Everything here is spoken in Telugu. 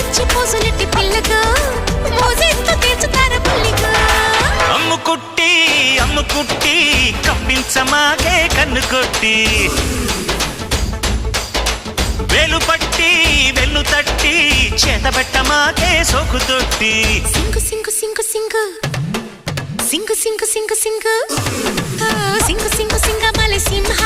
పిచ్చి పోసులెట్టి పిల్లగా మోజేస్తూ తీర్చుతారు పుల్లిగా. అమ్ముకుట్టి అమ్ముకుట్టి కప్పించమాకే కన్ను కొట్టి వేలు పట్టి వెన్ను తట్టి చేతబెట్టమాకే సోకు తొట్టి. సింగు సింగు సింగు సింగు సింగు సింగు సింగు సింగు సింగు సింగు సింగ మల సింహ